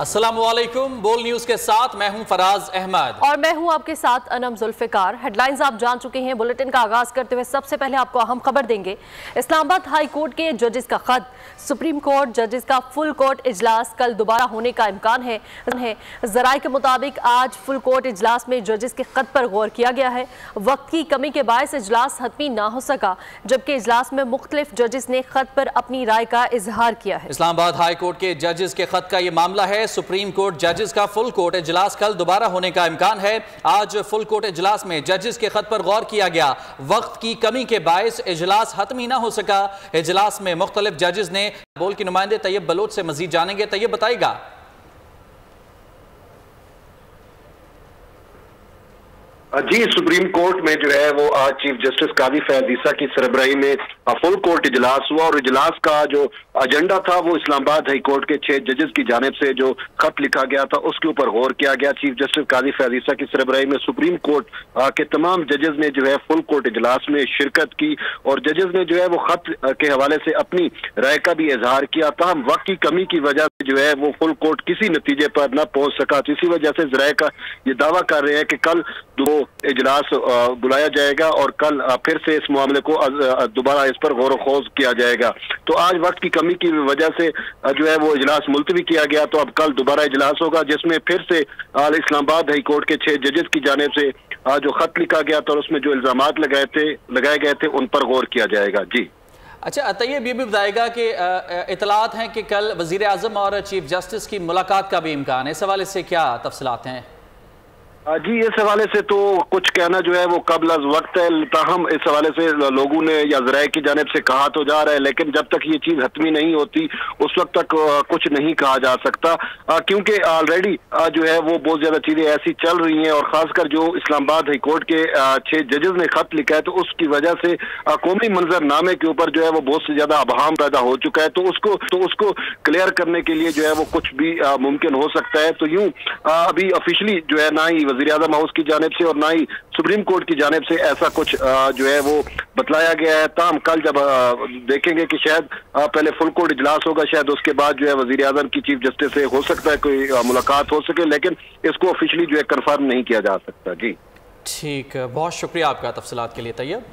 अस्सलामुअलैकुम। बोल न्यूज के साथ मैं हूं फराज अहमद और मैं हूं आपके साथ अनम जुल्फिकार। हेडलाइंस आप जान चुके हैं। बुलेटिन का आगाज करते हुए सबसे पहले आपको अहम खबर देंगे। इस्लामाबाद हाई कोर्ट के जजेस का खत, सुप्रीम कोर्ट जजेस का फुल कोर्ट इजलास कल दोबारा होने का इम्कान है। जराये के मुताबिक आज फुल कोर्ट इजलास में जजेस के खत पर गौर किया गया है। वक्त की कमी के बायस इजलास हतमी ना हो सका, जबकि इजलास में मुख्तलिफ जजेस ने खत पर अपनी राय का इजहार किया है। इस्लामाबाद हाई कोर्ट के जजेस के खत का यह मामला है। सुप्रीम कोर्ट जजेस का फुल कोर्ट इजलास कल दोबारा होने का इम्कान है। आज फुल कोर्ट इजलास में जजेस के खत पर गौर किया गया। वक्त की कमी के बायस इजलास हतमी ना हो सका। इजलास में मुख्तलिफ जजेस ने बोल के नुमाइंदे तैयब बलोच से मजीद जानेंगे। तैयब बताएगा। जी, सुप्रीम कोर्ट में जो है वो आज चीफ जस्टिस काजी फैज ईसा की सरबराही में फुल कोर्ट इजलास हुआ और इजलास का जो एजेंडा था वो इस्लामाबाद हाई कोर्ट के 6 जजेस की जानिब से जो खत लिखा गया था उसके ऊपर गौर किया गया। चीफ जस्टिस काजी फैज ईसा की सरबराही में सुप्रीम कोर्ट के तमाम जजेस ने जो है फुल कोर्ट इजलास में शिरकत की और जजेस ने जो है वो खत के हवाले से अपनी राय का भी इजहार किया। ताहम वक्त की कमी की वजह से जो है वो फुल कोर्ट किसी नतीजे पर न पहुंच सका। तो इसी वजह से जराये का ये दावा कर रहे हैं कि कल दो इजलास बुलाया जाएगा और कल फिर से इस मामले को दोबारा इस पर गौर खोज किया जाएगा। तो आज वक्त की कमी की वजह से जो है वो इजलास मुलतवी किया गया। तो अब कल दोबारा इजलास होगा जिसमें फिर से इस्लामाबाद हाई कोर्ट के 6 जजेस की जानिब से जो खत लिखा गया था और उसमें जो इल्जामात लगाए गए थे उन पर गौर किया जाएगा। जी अच्छा तैयब, ये भी बताएगा कि इतलात हैं कि कल वजीर आजम और चीफ जस्टिस की मुलाकात का भी इम्कान है। इस हवाले से क्या तफसीलात हैं? जी, इस हवाले से तो कुछ कहना जो है वो कबल अज़ वक्त है। ताहम इस हवाले से लोगों ने या ज़राए की जानिब से कहा तो जा रहा है, लेकिन जब तक ये चीज़ हतमी नहीं होती उस वक्त तक कुछ नहीं कहा जा सकता, क्योंकि ऑलरेडी जो है वो बहुत ज़्यादा चीज़ें ऐसी चल रही हैं और ख़ासकर जो इस्लामाबाद हाई कोर्ट के 6 जजेस ने खत लिखा है तो उसकी वजह से कौमी मंजरनामे के ऊपर जो है वो बहुत से ज़्यादा अबहाम पैदा हो चुका है। तो उसको क्लियर करने के लिए जो है वो कुछ भी मुमकिन हो सकता है। तो यूँ अभी ऑफिशियली जो है ना ही वज़ीर आज़म हाउस की जानिब से और ना ही सुप्रीम कोर्ट की जानिब से ऐसा कुछ जो है वो बतलाया गया है। ताहम कल जब देखेंगे कि शायद पहले फुल कोर्ट इजलास होगा, शायद उसके बाद जो है वज़ीर आज़म की चीफ जस्टिस से हो सकता है कोई मुलाकात हो सके, लेकिन इसको ऑफिशियली जो है कन्फर्म नहीं किया जा सकता। जी ठीक, बहुत शुक्रिया आपका तफसीलात के लिए तैयब।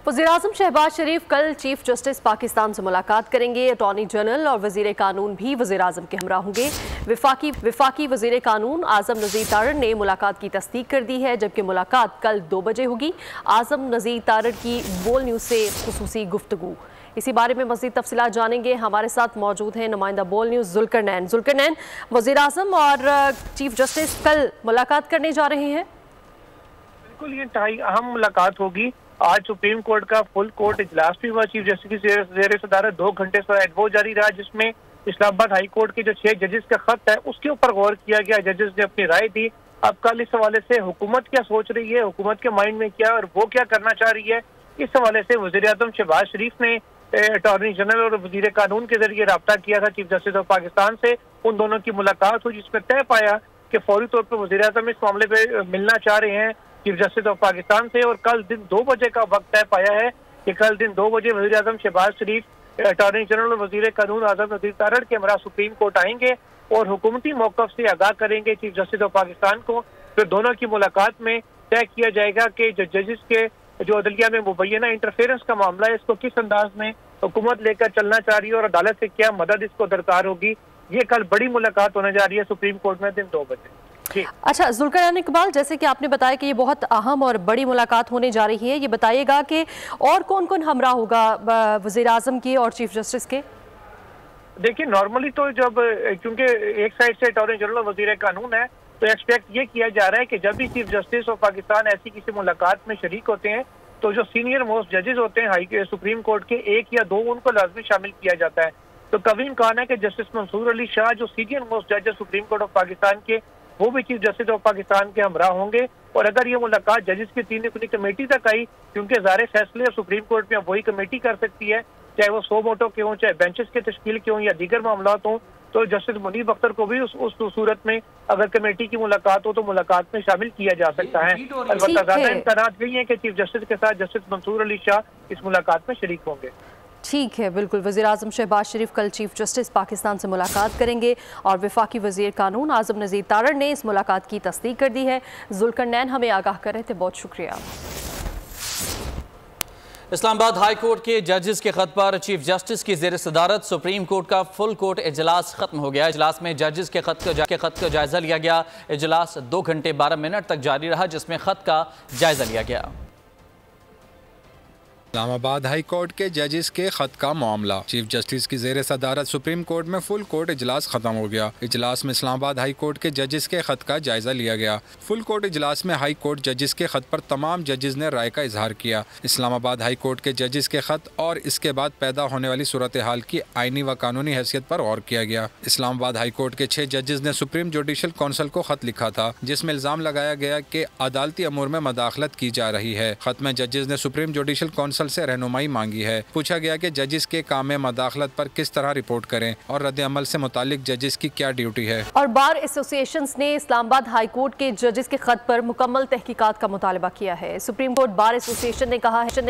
वज़ीर-ए-आज़म शहबाज शरीफ कल चीफ जस्टिस पाकिस्तान से मुलाकात करेंगे। अटॉर्नी जनरल और वज़ीर कानून भी वज़ीर-ए-आज़म के हमरा होंगे। विफाकी वज़ीर कानून आज़म नज़ीर तारड़ ने मुलाकात की तस्दीक कर दी है, जबकि मुलाकात कल 2 बजे होगी। आज़म नज़ीर तारड़ की बोल न्यूज़ से खुसूसी गुफ्तगू, इसी बारे में मज़ीद तफसीलात जानेंगे। हमारे साथ मौजूद हैं नुमाइंदा बोल न्यूज़ जुल्करनैन। वज़ीर-ए-आज़म और चीफ जस्टिस कल मुलाकात करने जा रहे हैं। बिल्कुल, ये इंतहाई अहम मुलाकात होगी। आज सुप्रीम कोर्ट का फुल कोर्ट इजलास भी हुआ। चीफ जस्टिस की ज़ेर सदारत 2 घंटे से वो जारी रहा, जिसमें इस्लामाबाद हाई कोर्ट के जो 6 जजेस का खत है उसके ऊपर गौर किया गया। जजेस ने अपनी राय दी। अब कल इस हवाले से हुकूमत क्या सोच रही है, हुकूमत के माइंड में क्या और वो क्या करना चाह रही है, इस हवाले से वज़ीर आज़म शहबाज शरीफ ने अटॉर्नी जनरल और वज़ीर कानून के जरिए रब्ता किया था चीफ जस्टिस ऑफ पाकिस्तान से। उन दोनों की मुलाकात हुई, जिसमें तय पाया कि फौरी तौर पर वज़ीर आज़म इस मामले पर मिलना चाह रहे हैं चीफ जस्टिस ऑफ पाकिस्तान से और कल दिन 2 बजे का वक्त तय पाया है कि कल दिन 2 बजे वज़ीर आज़म शहबाज शरीफ अटॉर्नी जनरल और वज़ीर कानून आज़म नज़ीर तारड़ के हमरा सुप्रीम कोर्ट आएंगे और हुकूमती मौक़िफ़ से आगाह करेंगे चीफ जस्टिस ऑफ पाकिस्तान को। फिर दोनों की मुलाकात में तय किया जाएगा कि जजेस के जो अदलिया में मुबैना इंटरफेरेंस का मामला है इसको किस अंदाज में हुकूमत लेकर चलना चाह रही है और अदालत से क्या मदद इसको दरकार होगी। ये कल बड़ी मुलाकात होने जा रही है सुप्रीम कोर्ट में दिन 2 बजे। अच्छा जुल्करनैन इकबाल, जैसे कि आपने बताया कि ये बहुत अहम और बड़ी मुलाकात होने जा रही है, ये बताइएगा कि और कौन कौन हमरा होगा वज़ीर आज़म की और चीफ जस्टिस के? देखिए, नॉर्मली तो जब क्योंकि एक साइड से अटॉर्नी जनरल वज़ीर कानून है तो एक्सपेक्ट ये किया जा रहा है कि जब भी चीफ जस्टिस ऑफ पाकिस्तान ऐसी किसी मुलाकात में शरीक होते हैं तो जो सीनियर मोस्ट जजेस होते हैं सुप्रीम कोर्ट के 1 या 2 उनको लाजमी शामिल किया जाता है। तो कभी इम्कान है कि जस्टिस मंसूर अली शाह जो सीनियर मोस्ट जज है सुप्रीम कोर्ट ऑफ पाकिस्तान के, वो भी चीफ जस्टिस ऑफ पाकिस्तान के हमरा होंगे। और अगर ये मुलाकात जजेस की 3 अपनी कमेटी तक आई, क्योंकि ज़ारे फैसले सुप्रीम कोर्ट में वही कमेटी कर सकती है, चाहे वो 100 वोटों के हों, चाहे बेंचेस की तश्कील के हों या दीगर मामलात हों, तो जस्टिस मुनीब अख्तर को भी उस सूरत में अगर कमेटी की मुलाकात हो तो मुलाकात में शामिल किया जा सकता है। अलबत्ता ज़्यादा इम्कानात यही है कि चीफ जस्टिस के साथ जस्टिस मंसूर अली शाह इस मुलाकात में शरीक होंगे। ठीक है, बिल्कुल। वज़ीर-ए-आज़म शहबाज शरीफ कल चीफ जस्टिस पाकिस्तान से मुलाकात करेंगे और वफाकी वज़ीर कानून आज़म नज़ीर तारड़ ने इस मुलाकात की तस्दीक कर दी है। ज़ुल्करनैन हमें आगाह कर रहे थे, बहुत शुक्रिया। इस्लामाबाद हाई कोर्ट के जजेस के खत पर चीफ जस्टिस की ज़ेर सदारत सुप्रीम कोर्ट का फुल कोर्ट इजलास खत्म हो गया। इजलास में जजेस के खत का जायजा लिया गया। इजलास 2 घंटे 12 मिनट तक जारी रहा, जिसमें खत का जायजा लिया गया। इस्लामाबाद हाई कोर्ट के जजेस के खत का मामला। चीफ जस्टिस की जेर सदारत सुप्रीम कोर्ट में फुल कोर्ट इजलास खत्म हो गया। इजलास में इस्लामाबाद हाई कोर्ट के जजेस के खत का जायजा लिया गया। फुल कोर्ट इजलास में हाई कोर्ट जजेस के खत पर तमाम जजेस ने राय का इजहार किया। इस्लामाबाद हाई कोर्ट के जजेस के खत और इसके बाद पैदा होने वाली सूरत हाल की आईनी व कानूनी हैसियत पर गौर किया गया। इस्लामाबाद हाई कोर्ट के 6 जजेस ने सुप्रीम जुडिशल काउंसिल को खत लिखा था, जिसमें इल्जाम लगाया गया कि अदालती अमूर में मदाखलत की जा रही है। खत में जजेस ने सुप्रीम जुडिशल काउंसिल से रहनुमाई मांगी है। पूछा गया कि जजेस के काम में मदाखलत पर किस तरह रिपोर्ट करें और रद्द अमल से मुतालिक जजेस की क्या ड्यूटी है। और बार एसोसिएशंस ने इस्लामाबाद हाई कोर्ट के जजेस के खत पर मुकम्मल तहकीकात का मुतालबा किया है। सुप्रीम कोर्ट बार एसोसिएशन ने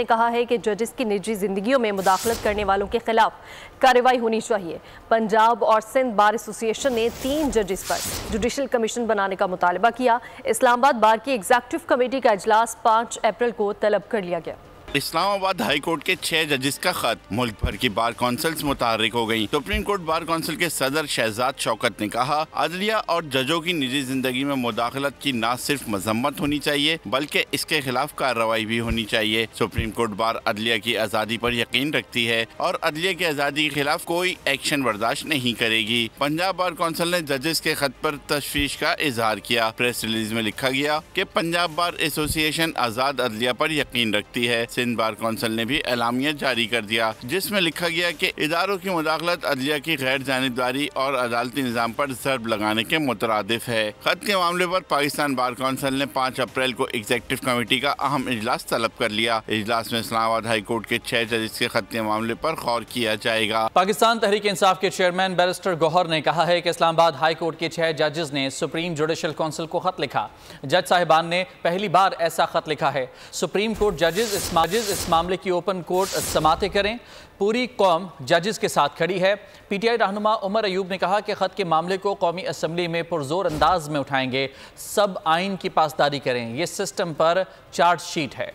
कहा है कि जजेस की निजी जिंदगियों में मुदाखलत करने वालों के खिलाफ कार्रवाई होनी चाहिए। पंजाब और सिंध बार एसोसिएशन ने 3 जजेस पर जुडिशल कमीशन बनाने का मुतालबा किया। इस्लामाबाद बार की एग्जीक्यूटिव कमेटी का इजलास 5 अप्रैल को तलब कर लिया गया। इस्लामाबाद हाई कोर्ट के 6 जजेस का खत मुल्क भर की बार काउंसिल्स मुतहर्रिक हो गयी। सुप्रीम कोर्ट बार काउंसिल के सदर शहजाद शौकत ने कहा, अदलिया और जजों की निजी जिंदगी में मुदाखलत की न सिर्फ मजम्मत होनी चाहिए बल्कि इसके खिलाफ कार्रवाई भी होनी चाहिए। सुप्रीम कोर्ट बार अदलिया की आज़ादी पर यकीन रखती है और अदलिया की आज़ादी के खिलाफ कोई एक्शन बर्दाश्त नहीं करेगी। पंजाब बार काउंसिल ने जजेस के खत पर तशवीश का इजहार किया। प्रेस रिलीज में लिखा गया कि पंजाब बार एसोसिएशन आज़ाद अदलिया पर यकीन रखती है। सिंध बार काउंसिल ने भी एलामिया जारी कर दिया, जिसमें लिखा गया कि इदारों की मुदाखलत अदलिया की गैर जानिबदारी और अदालती निज़ाम पर ज़र्ब लगाने के मुतरादिफ है। खत के मामले पर पाकिस्तान बार काउंसिल ने 5 अप्रैल को एग्जीक्यूटिव कमेटी का अहम इजलास तलब कर लिया। इजलास में इस्लामाबाद हाई कोर्ट के 6 जजेस के खत के मामले पर गौर किया जाएगा। पाकिस्तान तहरीक इंसाफ के चेयरमैन बैरिस्टर गौहर ने कहा है कि इस्लामाबाद हाई कोर्ट के 6 जजेस ने सुप्रीम जुडिशल काउंसिल को खत लिखा। जज साहिबान ने पहली बार ऐसा खत लिखा है। सुप्रीम कोर्ट जजेस इस मामले की ओपन कोर्ट समाते करें। पूरी कौम जजेस के साथ खड़ी है। पीटीआई रहनुमा उमर अयूब ने कहा कि खत के मामले को कौमी असम्बली में पुरजोर अंदाज में उठाएंगे। सब आइन की पासदारी करें, ये सिस्टम पर चार्जशीट है।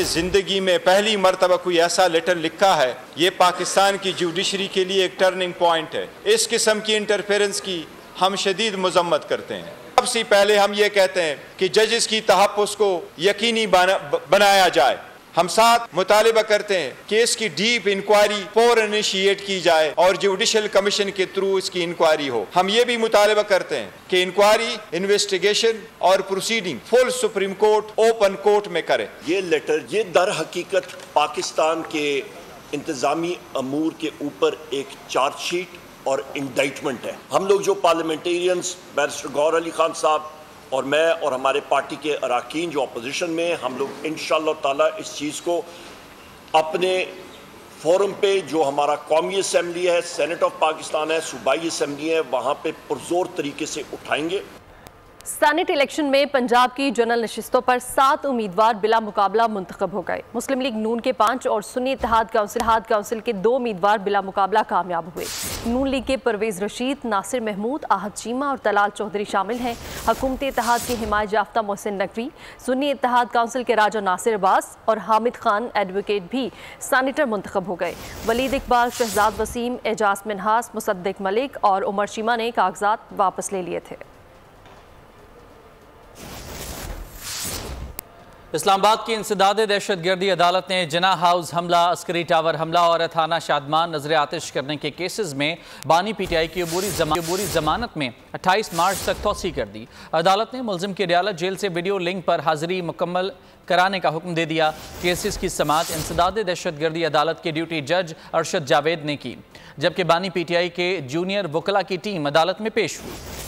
जिंदगी में पहली मरतबा कोई ऐसा लेटर लिखा है, ये पाकिस्तान की जुडिशरी के लिए एक टर्निंग पॉइंट है। इस किस्म की इंटरफेरेंस की हम शदीद मजम्मत करते हैं। सबसे पहले हम ये कहते हैं कि जजेस की तहफ़्फ़ुज़ को यकीनी बनाया जाए। हम साथ मुतालिबा करते हैं कि इसकी डीप इंक्वायरी फौरन इनिशिएट की जाए और जुडिशल कमीशन के थ्रू इसकी इंक्वायरी हो। हम ये भी मुतालिबा करते हैं कि इंक्वायरी, इन्वेस्टिगेशन और proceeding full supreme court open court में करे। ये लेटर ये दर हकीकत पाकिस्तान के इंतजामी अमूर के ऊपर एक चार्जशीट और इंडाइटमेंट है। हम लोग जो पार्लियामेंटेरियंस बैरिस्टर गौहर अली खान साहब और मैं और हमारे पार्टी के अराकीन जो अपोजिशन में, हम लोग इंशाअल्लाह ताला इस चीज़ को अपने फोरम पे, जो हमारा कौमी असम्बली है, सेनेट ऑफ पाकिस्तान है, सूबाई असम्बली है, वहाँ पे पुरजोर तरीके से उठाएंगे। सेनेट इलेक्शन में पंजाब की जनरल नशिस्तों पर 7 उम्मीदवार बिला मुकाबला मुंतखब हो गए। मुस्लिम लीग नून के 5 और सुन्नी इत्तेहाद काउंसिल के 2 उम्मीदवार बिला मुकाबला कामयाब हुए। नून लीग के परवेज रशीद, नासिर महमूद, आहद चीमा और तलाल चौधरी शामिल हैं। हुकूमती इत्तेहाद के हिमायत याफ्ता मोहसिन नकवी, सुन्नी इत्तेहाद काउंसिल के राजा नासिर अब्बास और हामिद खान एडवोकेट भी सेनेटर मुंतखब हो गए। वलीद इकबाल, शहजाद वसीम, एजाज मिनहास, मुसद्दिक मलिक और उमर चीमा ने कागजात वापस ले लिए थे। इस्लामाबाद की इंसदाद दहशतगर्दी अदालत ने जिना हाउस हमला, अस्करी टावर हमला और थाना शादमान नजर आतिश करने के केसेस में बानी पीटीआई की अबूरी जमानत में 28 मार्च तक तोसी कर दी। अदालत ने मुलजिम की अदालत जेल से वीडियो लिंक पर हाजिरी मुकम्मल कराने का हुक्म दे दिया। केसेस की समाअत इंसदाद दहशतगर्दी अदालत के ड्यूटी जज अरशद जावेद ने की, जबकि बानी पीटीआई के जूनियर वकला की टीम अदालत में पेश हुई।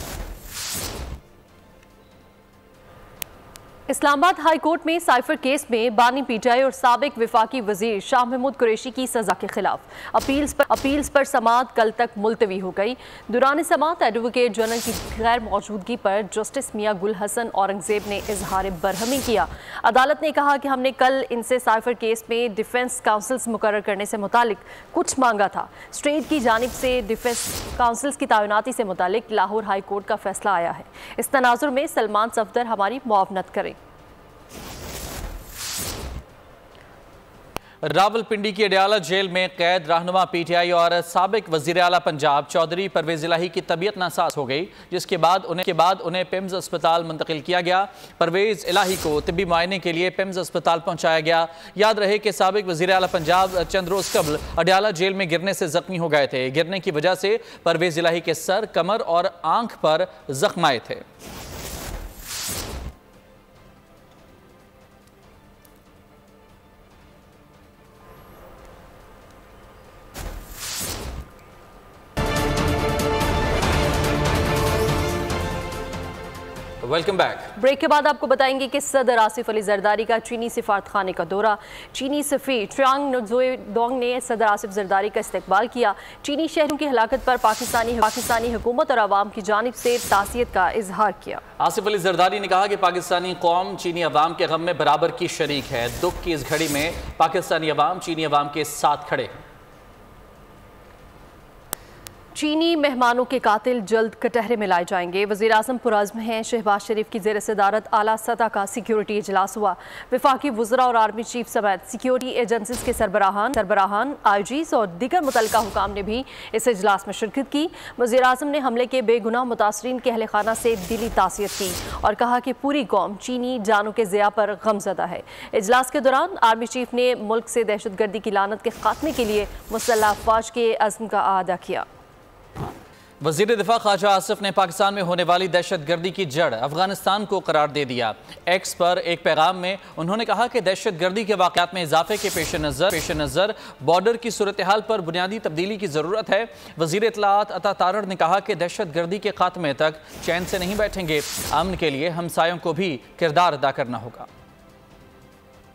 इस्लामाबाद हाई कोर्ट में साइफर केस में बानी पीटीआई और साबिक विफाकी वजीर शाह महमूद कुरैशी की सजा के खिलाफ अपील्स पर समाअत कल तक मुलतवी हो गई। दौरान समाअत एडवोकेट जनरल की गैर मौजूदगी पर जस्टिस मियां गुल हसन औरंगजेब ने इजहार बरहमी किया। अदालत ने कहा कि हमने कल इनसे साइफर केस में डिफेंस काउंसिल्स मुकर्रर करने से मुतालिक कुछ मांगा था। स्टेट की जानिब से डिफेंस काउंसिल्स की तैनाती से मुतालिक लाहौर हाई कोर्ट का फैसला आया है। इस तनाजुर में सलमान सफदर हमारी मुआवनत करें। रावलपिंडी की अडयाला जेल में कैद रहनुमा पीटीआई और साबिक वजीर आला पंजाब चौधरी परवेज इलाही की तबीयत नासाज हो गई, जिसके बाद उन्हें पिम्स अस्पताल मुंतकिल किया गया। परवेज इलाही को तिब्बी मुआयने के लिए पिम्स अस्पताल पहुंचाया गया। याद रहे कि साबिक वजीर आला पंजाब चंद रोज कबल अडयाला जेल में गिरने से जख्मी हो गए थे। गिरने की वजह से परवेज इलाही के सर, कमर और आंख पर जख्म आए थे। Welcome back. ब्रेक के बाद आपको बताएंगे कि सदर आसिफ अली जरदारी का चीनी सिफारतखाने का दौरा। चीनी सफ़ीर ट्रियांग नोजोए डोंग ने सदर आसिफ जरदारी का इस्तकबाल किया। चीनी शहरों की हलाकत पर पाकिस्तानी हुकूमत और आवाम की जानिब से तासियत का इजहार किया। आसिफ अली जरदारी ने कहा कि पाकिस्तानी कौम चीनी अवाम के गम में बराबर की शरीक है। दुख की इस घड़ी में पाकिस्तानी अवाम चीनी अवाम के साथ खड़े हैं। चीनी मेहमानों के कातिल जल्द कटहरे में लाए जाएंगे। वज़ीर आज़म पुरअज़्म हैं। शहबाज शरीफ की ज़ेर सदारत आला सतह का सिक्योरिटी इजलास हुआ। वफाकी वज़रा और आर्मी चीफ समेत सिक्योरिटी एजेंसीज के सरबराहान IGs और दीगर मुतल्लिका हुकाम ने भी इस इजलास में शिरकत की। वज़ीर आज़म ने हमले के बेगुनाह मुतासरीन के अहले खाना से दिली तासियत की और कहा कि पूरी कौम चीनी जानों के ज़िया पर गमज़दा है। इजलास के दौरान आर्मी चीफ ने मुल्क से दहशत गर्दी की लानत के खात्मे के लिए मुसल्लह अफ़वाज के अज़्म का अदा किया। वज़ीर दिफा ख्वाजा आसिफ ने पाकिस्तान में होने वाली दहशत गर्दी की जड़ अफगानिस्तान को करार दे दिया। एक्स पर एक पैगाम में उन्होंने कहा कि दहशत गर्दी के वाक़यात में इजाफे के पेश नज़र बॉर्डर की सूरत हाल पर बुनियादी तब्दीली की ज़रूरत है। वज़ीर इत्तलात अता तारड़ ने कहा कि दहशत गर्दी के खात्मे तक चैन से नहीं बैठेंगे। अमन के लिए हमसायों को भी किरदार अदा करना होगा।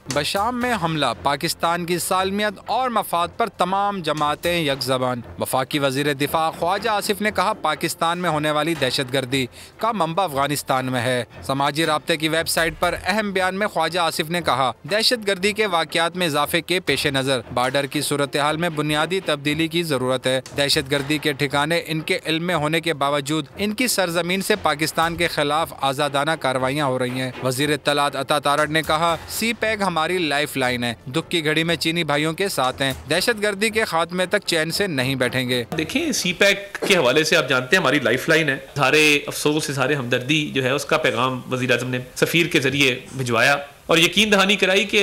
बशाम में हमला, पाकिस्तान की सालमियत और मफाद पर तमाम जमातें यकज़बान। वफाकी वज़ीर दिफा ख्वाजा आसिफ ने कहा पाकिस्तान में होने वाली दहशत गर्दी का मंबा अफगानिस्तान में है। समाजी राब्ते की वेबसाइट पर अहम बयान में ख्वाजा आसिफ ने कहा दहशत गर्दी के वाक़यात में इजाफे के पेश नज़र बॉर्डर की सूरत हाल में बुनियादी तब्दीली की ज़रूरत है। दहशत गर्दी के ठिकाने इनके इल्म में होने के बावजूद इनकी सरजमीन से पाकिस्तान के खिलाफ आज़ादाना कार्रवाइयाँ हो रही हैं। वज़ीर इत्तलात अता तारड़ ने कहा CPEC हमारी लाइफ लाइन है। दुख की घड़ी में चीनी भाइयों के साथ हैं। दहशत गर्दी के खात्मे तक चैन से नहीं बैठेंगे। देखिए CPEC के हवाले से आप जानते हैं हमारी लाइफ लाइन है। सारे अफसोस, सारे हमदर्दी जो है उसका पैगाम वज़ीर आज़म ने सफ़ीर के जरिए भिजवाया और यकीन दहानी कराई कि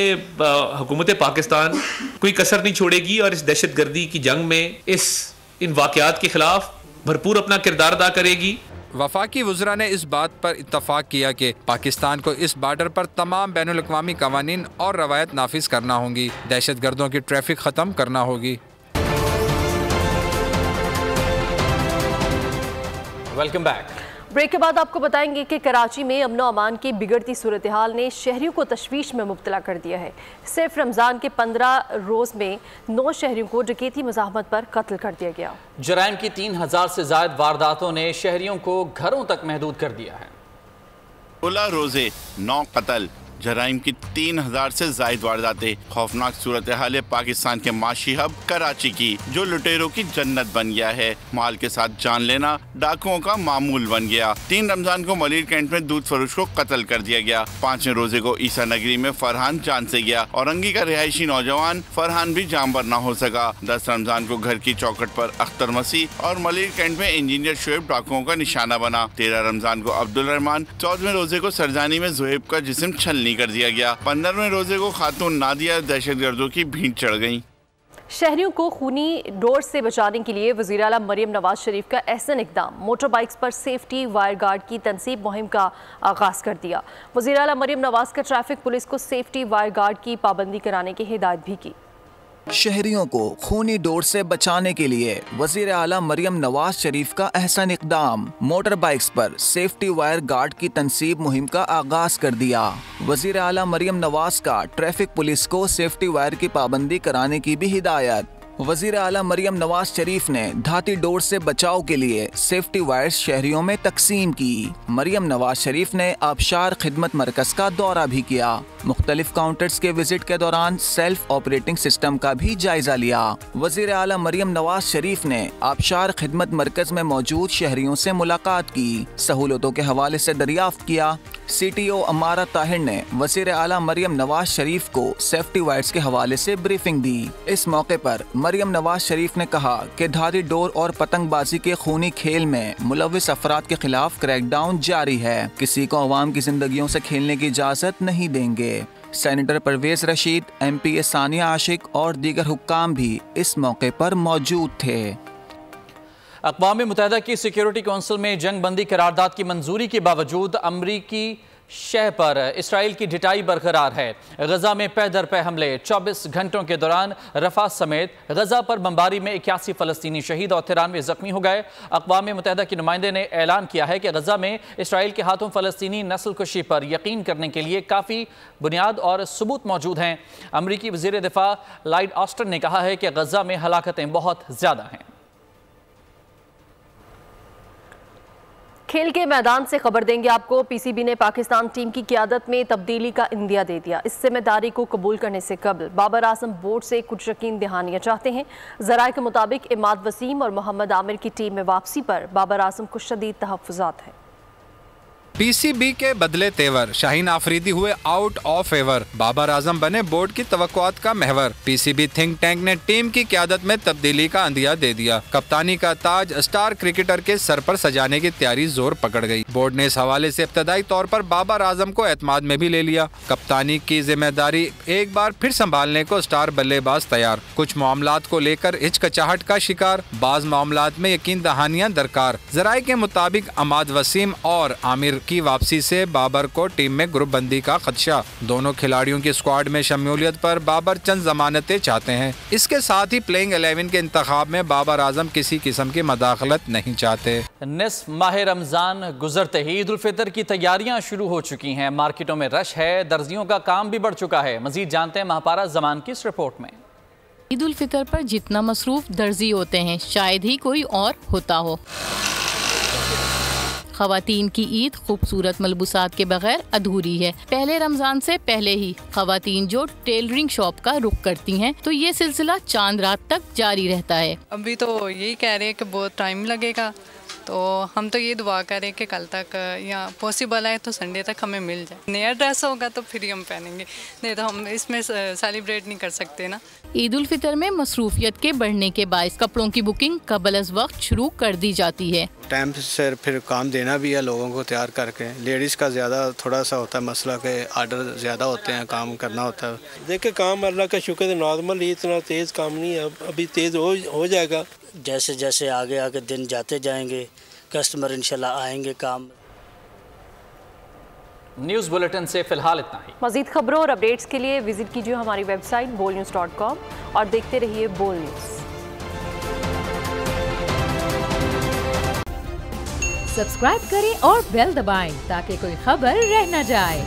हुकूमत पाकिस्तान कोई कसर नहीं छोड़ेगी और इस दहशत गर्दी की जंग में इन वाक़यात के खिलाफ भरपूर अपना किरदार अदा करेगी। वफाकी वज़रा ने इस बात पर इत्तफाक किया कि पाकिस्तान को इस बॉर्डर पर तमाम बैनुल अक़वामी कवानीन और रवायत नाफिज करना होंगी। दहशत गर्दों की ट्रैफिक ख़त्म करना होगी। Welcome back. ब्रेक के बाद आपको बताएंगे कि कराची में अमन व अमान की बिगड़ती सूरत हाल ने शहरियों को तशवीश में मुब्तला कर दिया है। सिर्फ रमज़ान के 15 रोज़ में 9 शहरियों को डकैती मज़ाहमत पर कत्ल कर दिया गया। जराइम की 3000 से ज़ायद वारदातों ने शहरियों को घरों तक महदूद कर दिया है। 16 रोजे 9 कत्ल, जराइम की 3000 से जायद वारदातें। खौफनाक सूरत हाल पाकिस्तान के माशी हब कराची की, जो लुटेरों की जन्नत बन गया है। माल के साथ जान लेना डाकुओं का मामूल बन गया। 3 रमजान को मलिर कैंट में दूध फरोश को कत्ल कर दिया गया। 5वें रोजे को ईसा नगरी में फरहान जान से गया। औरंगी का रिहायशी नौजवान फरहान भी जामबर न हो सका। 10 रमजान को घर की चौखट पर अख्तर मसीह और मलिर कैंट में इंजीनियर शुएब डाकुओं का निशाना बना। 13 रमजान को अब्दुल रहमान, 14वें रोजे को सरजानी में जुहेब का जिस्म छलनी कर दिया गया। 15वें रोजे को खातून नादिया दहशतगर्दों की भीड़ चढ़ गयी। शहरियों को खूनी डोर से बचाने के लिए वज़ीर आला मरियम नवाज शरीफ का अहसन इक़दाम, मोटर बाइक्स पर सेफ्टी वायर गार्ड की तनसीब मुहिम का आगाज़ कर दिया। वज़ीर आला मरियम नवाज का ट्रैफिक पुलिस को सेफ्टी वायर गार्ड की पाबंदी कराने की हिदायत भी की। शहरियों को खूनी डोर से बचाने के लिए वजीर आला मरियम नवाज शरीफ का अहसन इक़दाम, मोटर बाइक्स पर सेफ्टी वायर गार्ड की तनसीब मुहिम का आगाज कर दिया। वजीर आला मरियम नवाज का ट्रैफिक पुलिस को सेफ्टी वायर की पाबंदी कराने की भी हिदायत। वजीर आला मरियम नवाज शरीफ ने धाती डोर से बचाव के लिए सेफ्टी वायर्स शहरियों में तकसीम की। मरियम नवाज शरीफ ने आबशार खिदमत मरकज का दौरा भी किया। मुख्तलिफ काउंटर्स के विजिट के दौरान सेल्फ ऑपरेटिंग सिस्टम का भी जायजा लिया। वजीर आला मरियम नवाज शरीफ ने आबशार खिदमत मरकज में मौजूद शहरियों से मुलाकात की, सहूलतों के हवाले से दरियाफ्त किया। CTO अमारा ताहिर ने वजीर आला मरियम नवाज शरीफ को सेफ्टी वायर्स के हवाले से ब्रीफिंग दी। इस मौके पर मरियम नवाज शरीफ ने कहा कि धारी डोर और पतंगबाजी के खूनी खेल में मुलविस अफराद के खिलाफ क्रैकडाउन जारी है। किसी को अवाम की जिंदगियों से खेलने की इजाज़त नहीं देंगे। सेनेटर परवेज रशीद, MPA सानिया आशिक और दीगर हुक्काम भी इस मौके पर मौजूद थे। अक़वाम मुत्तहिदा की सिक्योरिटी कौंसिल में जंग बंदी करारदाद की मंजूरी के बावजूद अमरीकी शह पर इसराइल की ढिठाई बरकरार है। गजा में पै दर पै हमले 24 घंटों के दौरान रफा समेत गजा पर बमबारी में 81 फ़लस्तीनी शहीद और 93 जख्मी हो गए। अक़वाम मुत्तहिदा के नुमाइंदे ने ऐलान किया है कि गजा में इसराइल के हाथों फ़लस्तीनी नस्ल कुशी पर यकीन करने के लिए काफ़ी बुनियाद और सबूत मौजूद हैं। अमरीकी वज़ीर दिफा लॉयड ऑस्टिन ने कहा है कि गजा में हलाकतें बहुत ज़्यादा हैं। खेल के मैदान से खबर देंगे आपको। PCB ने पाकिस्तान टीम की क़ियादत में तब्दीली का इंदिया दे दिया। इस जिम्मेदारी को कबूल करने से कबल बाबर आजम बोर्ड से कुछ यकीन दहानियाँ चाहते हैं। ज़राए के मुताबिक इमाद वसीम और मोहम्मद आमिर की टीम में वापसी पर बाबर आजम को शदीद तहफ़्फ़ुज़ात हैं। PCB के बदले तेवर, शाहीन आफरीदी हुए out of favour, Babar Azam बने बोर्ड की तवक्कुआत का महवर। PCB थिंक टैंक ने टीम की क़ियादत में तब्दीली का अंदिया दे दिया। कप्तानी का ताज स्टार क्रिकेटर के सर पर सजाने की तैयारी जोर पकड़ गई। बोर्ड ने इस हवाले से इब्तदाई तौर पर बाबर आजम को एतमाद में भी ले लिया। कप्तानी की जिम्मेदारी एक बार फिर संभालने को स्टार बल्लेबाज तैयार। कुछ मामलात को लेकर हिचकिचाहट का शिकार, बाज मामलात में यकीन दहानियां दरकार। ज़राए के मुताबिक इमाद वसीम और आमिर की वापसी से बाबर को टीम में ग्रुप बंदी का खदशा। दोनों खिलाड़ियों की स्क्वाड में शमूलियत पर बाबर चंद जमानतें चाहते हैं। इसके साथ ही प्लेइंग 11 के इंतखाब में बाबर आजम किसी किस्म की मदाखलत नहीं चाहते। निस्फ माह रमजान गुजरते ही ईद उल फितर की तैयारियां शुरू हो चुकी हैं। मार्केटों में रश है, दर्जियों का काम भी बढ़ चुका है। मजीद जानते हैं महापारा जमान की इस रिपोर्ट में। ईद उल फितर पर जितना मसरूफ दर्जी होते हैं शायद ही कोई और होता हो। ख़वातीन की ईद खूबसूरत मलबूसात के बगैर अधूरी है। पहले रमज़ान से पहले ही ख़वातीन जो टेलरिंग शॉप का रुख करती हैं तो ये सिलसिला चांद रात तक जारी रहता है। अभी तो यही कह रहे हैं कि बहुत टाइम लगेगा, तो हम तो ये दुआ करें कि कल तक या पॉसिबल है तो संडे तक हमें मिल जाए। नया ड्रेस होगा तो फिर ही हम पहनेंगे, नहीं तो हम इसमें सेलिब्रेट नहीं कर सकते ना। ईद उल फितर में मसरूफियत के बढ़ने के बायस कपड़ों की बुकिंग कबल अज़ वक्त शुरू कर दी जाती है। टाइम से फिर काम देना भी है लोगों को तैयार करके। लेडीज़ का ज़्यादा थोड़ा सा होता है मसला के आर्डर ज़्यादा होते हैं, काम करना होता है। देखिए काम अल्लाह का शुक्र है, नॉर्मल इतना तेज़ काम नहीं है, अभी तेज़ हो जाएगा। जैसे जैसे आगे आगे दिन जाते जाएंगे कस्टमर इंशाल्लाह आएंगे काम। न्यूज़ बुलेटिन से फिलहाल इतना ही। मज़ीद खबरों और अपडेट्स के लिए विजिट कीजिए हमारी वेबसाइट bolnews.com और देखते रहिए बोल न्यूज़। सब्सक्राइब करें और बेल दबाएं ताकि कोई खबर रह न जाए।